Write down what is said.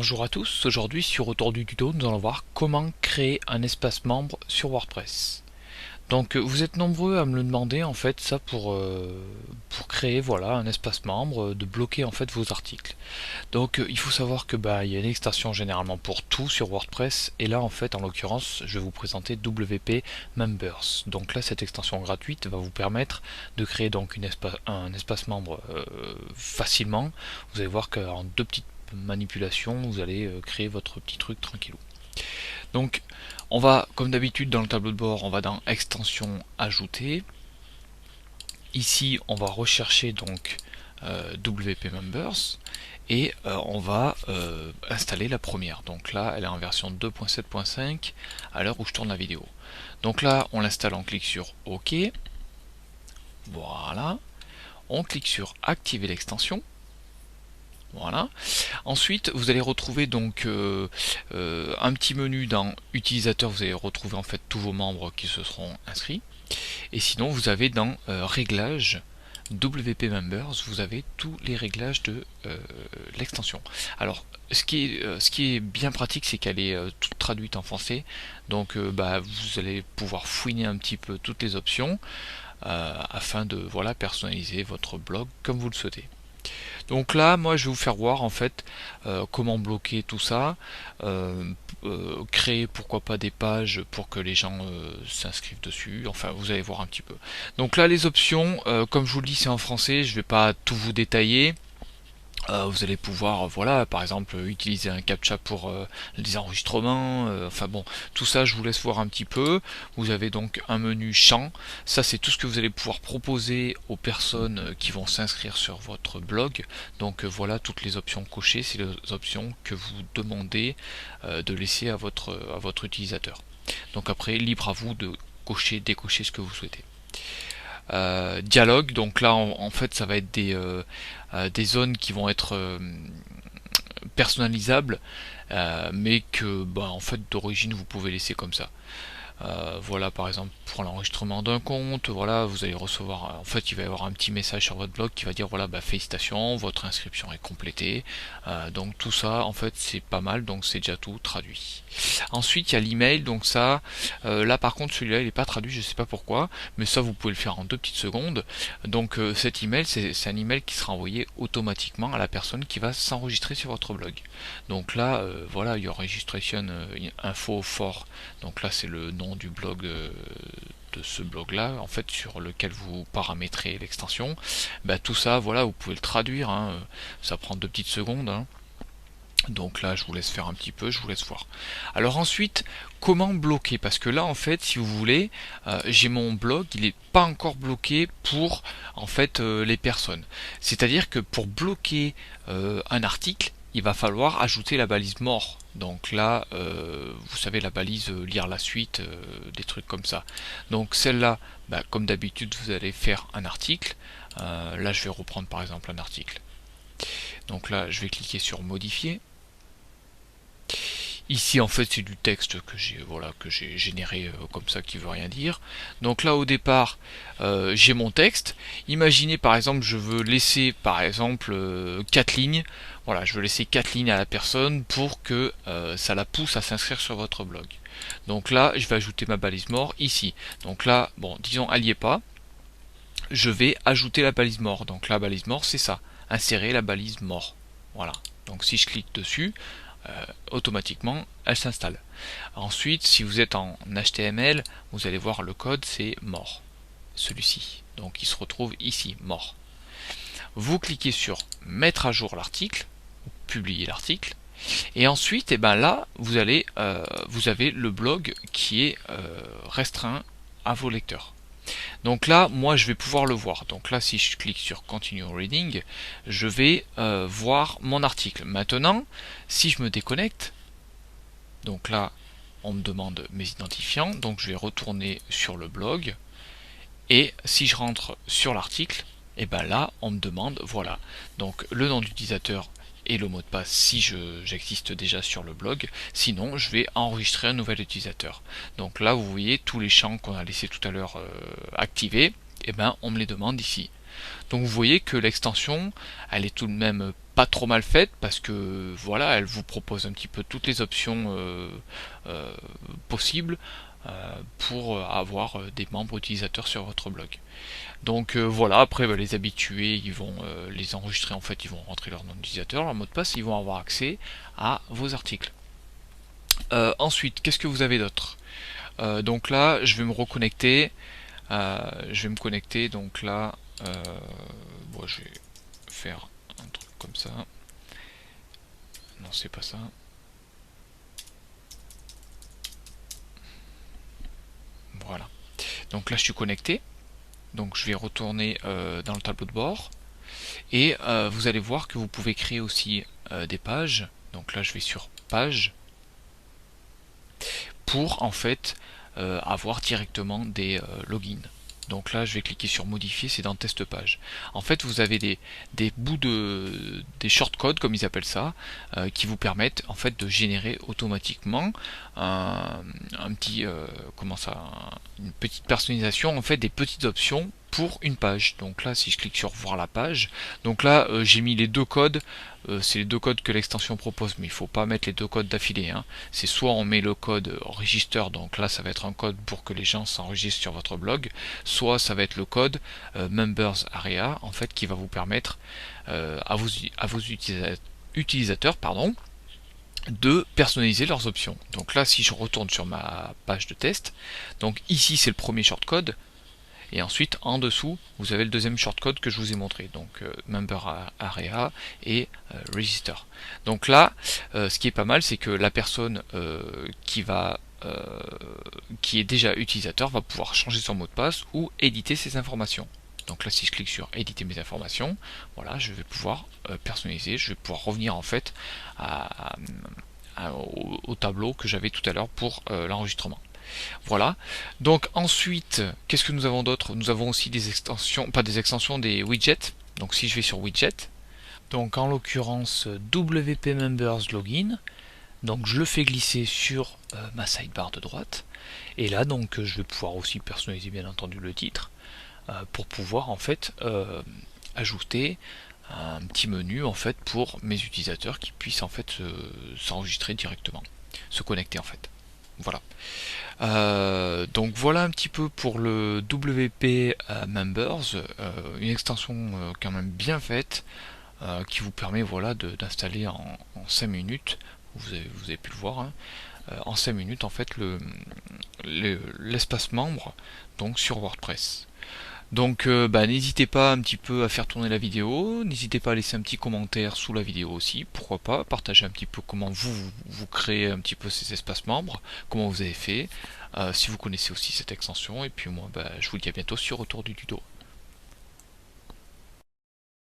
Bonjour à tous, aujourd'hui sur Autour du tuto, nous allons voir comment créer un espace membre sur WordPress. Donc vous êtes nombreux à me le demander en fait ça pour créer voilà un espace membre, de bloquer en fait vos articles. Donc il faut savoir que il y a une extension généralement pour tout sur WordPress et là en fait en l'occurrence je vais vous présenter WP Members. Donc là cette extension gratuite va vous permettre de créer donc un espace membre facilement. Vous allez voir qu'en deux petites manipulations vous allez créer votre petit truc tranquillou. Donc on va, comme d'habitude dans le tableau de bord, on va dans extension ajouter. Ici on va rechercher donc WP Members et on va installer la première. Donc là elle est en version 2.7.5 à l'heure où je tourne la vidéo. Donc là on l'installe, on clique sur OK. Voilà. On clique sur activer l'extension. Voilà. Ensuite, vous allez retrouver donc un petit menu dans utilisateur. Vous allez retrouver en fait tous vos membres qui se seront inscrits. Et sinon, vous avez dans réglages WP Members, vous avez tous les réglages de l'extension. Alors, ce qui est bien pratique, c'est qu'elle est toute traduite en français. Donc, vous allez pouvoir fouiner un petit peu toutes les options afin de voilà personnaliser votre blog comme vous le souhaitez. Donc là, moi, je vais vous faire voir en fait comment bloquer tout ça, créer pourquoi pas des pages pour que les gens s'inscrivent dessus. Enfin, vous allez voir un petit peu. Donc là, les options, comme je vous le dis, c'est en français. Je vais pas tout vous détailler. Vous allez pouvoir, voilà, par exemple, utiliser un CAPTCHA pour les enregistrements. Enfin bon, tout ça, je vous laisse voir un petit peu. Vous avez donc un menu champ. Ça, c'est tout ce que vous allez pouvoir proposer aux personnes qui vont s'inscrire sur votre blog. Donc voilà, toutes les options cochées, c'est les options que vous demandez de laisser à votre utilisateur. Donc après, libre à vous de cocher, décocher ce que vous souhaitez. Dialogue, donc là en fait ça va être des zones qui vont être personnalisables, mais que en fait d'origine vous pouvez laisser comme ça. Voilà, par exemple pour l'enregistrement d'un compte, voilà, vous allez recevoir, en fait il va y avoir un petit message sur votre blog qui va dire voilà, félicitations, votre inscription est complétée. Donc tout ça en fait c'est pas mal, donc c'est déjà tout traduit. Ensuite il y a l'email, donc ça là par contre celui-là il n'est pas traduit, je sais pas pourquoi, mais ça vous pouvez le faire en 2 petites secondes. Donc cet email c'est un email qui sera envoyé automatiquement à la personne qui va s'enregistrer sur votre blog. Donc là voilà, il y a registration info for, donc là c'est le nom du blog de ce blog là en fait sur lequel vous paramétrez l'extension. Tout ça voilà, vous pouvez le traduire, hein. Ça prend 2 petites secondes, hein. Donc là je vous laisse faire un petit peu, je vous laisse voir. Alors ensuite, comment bloquer? Parce que là en fait si vous voulez, j'ai mon blog, il n'est pas encore bloqué pour en fait les personnes. C'est à dire que pour bloquer un article, il va falloir ajouter la balise mort. Donc là, vous savez, la balise lire la suite, des trucs comme ça. Donc celle-là, comme d'habitude, vous allez faire un article. Là, je vais reprendre par exemple un article. Donc là, je vais cliquer sur modifier. Ici en fait c'est du texte que j'ai généré comme ça qui veut rien dire. Donc là au départ j'ai mon texte. Imaginez par exemple je veux laisser par exemple 4 lignes. Voilà, je veux laisser 4 lignes à la personne pour que ça la pousse à s'inscrire sur votre blog. Donc là je vais ajouter ma balise mort ici. Donc là bon disons elle n'y est pas. Je vais ajouter la balise mort. Donc la balise mort c'est ça. Insérer la balise mort. Voilà. Donc si je clique dessus, automatiquement elle s'installe. Ensuite si vous êtes en HTML, vous allez voir le code c'est mort, celui-ci, donc il se retrouve ici, mort. Vous cliquez sur mettre à jour l'article, publier l'article, et ensuite là vous avez le blog qui est restreint à vos lecteurs. Donc là, moi je vais pouvoir le voir. Donc là, si je clique sur Continue Reading, je vais voir mon article. Maintenant, si je me déconnecte, donc là, on me demande mes identifiants, donc je vais retourner sur le blog, et si je rentre sur l'article, là, on me demande, voilà, donc le nom d'utilisateur et le mot de passe si j'existe déjà sur le blog, sinon je vais enregistrer un nouvel utilisateur. Donc là vous voyez tous les champs qu'on a laissé tout à l'heure activés, on me les demande ici. Donc vous voyez que l'extension elle est tout de même pas trop mal faite parce que voilà, elle vous propose un petit peu toutes les options possibles pour avoir des membres utilisateurs sur votre blog. Donc voilà, après bah, les habitués, ils vont les enregistrer, en fait, ils vont rentrer leur nom d'utilisateur, leur mot de passe, ils vont avoir accès à vos articles. Ensuite, qu'est-ce que vous avez d'autre? Donc là, je vais me reconnecter. Je vais me connecter, donc là, bon, je vais faire un truc comme ça. Non, c'est pas ça. Voilà. Donc là, je suis connecté. Donc je vais retourner dans le tableau de bord. Et vous allez voir que vous pouvez créer aussi des pages. Donc là, je vais sur page pour en fait avoir directement des logins. Donc là, je vais cliquer sur modifier, c'est dans test page. En fait, vous avez des bouts des shortcodes, comme ils appellent ça, qui vous permettent en fait de générer automatiquement un petit, comment ça, une petite personnalisation, en fait, des petites options pour une page. Donc là, si je clique sur voir la page, donc là, j'ai mis les deux codes. C'est les deux codes que l'extension propose, mais il ne faut pas mettre les deux codes d'affilée, hein. C'est soit on met le code register, donc là ça va être un code pour que les gens s'enregistrent sur votre blog, soit ça va être le code members area, en fait, qui va vous permettre à vos utilisateurs, pardon, de personnaliser leurs options. Donc là, si je retourne sur ma page de test, donc ici c'est le premier shortcode, et ensuite en dessous vous avez le deuxième shortcode que je vous ai montré, donc member area et register. Donc là ce qui est pas mal, c'est que la personne qui est déjà utilisateur va pouvoir changer son mot de passe ou éditer ses informations. Donc là, si je clique sur éditer mes informations, voilà, je vais pouvoir personnaliser, je vais pouvoir revenir en fait au tableau que j'avais tout à l'heure pour l'enregistrement. Voilà. Donc ensuite, qu'est-ce que nous avons d'autre? Nous avons aussi des extensions, pas des extensions, des widgets. Donc si je vais sur widget, donc en l'occurrence WP Members Login, donc je le fais glisser sur ma sidebar de droite, et là donc je vais pouvoir aussi personnaliser bien entendu le titre pour pouvoir en fait ajouter un petit menu en fait pour mes utilisateurs qui puissent en fait s'enregistrer directement, se connecter en fait. Voilà. Donc voilà un petit peu pour le WP Members, une extension quand même bien faite qui vous permet voilà d'installer en 5 minutes, vous avez pu le voir, hein, en 5 minutes en fait l'espace membre donc sur WordPress. Donc n'hésitez pas un petit peu à faire tourner la vidéo, n'hésitez pas à laisser un petit commentaire sous la vidéo aussi, pourquoi pas, partager un petit peu comment vous créez un petit peu ces espaces membres, comment vous avez fait, si vous connaissez aussi cette extension, et puis moi je vous dis à bientôt sur Retour du Tuto.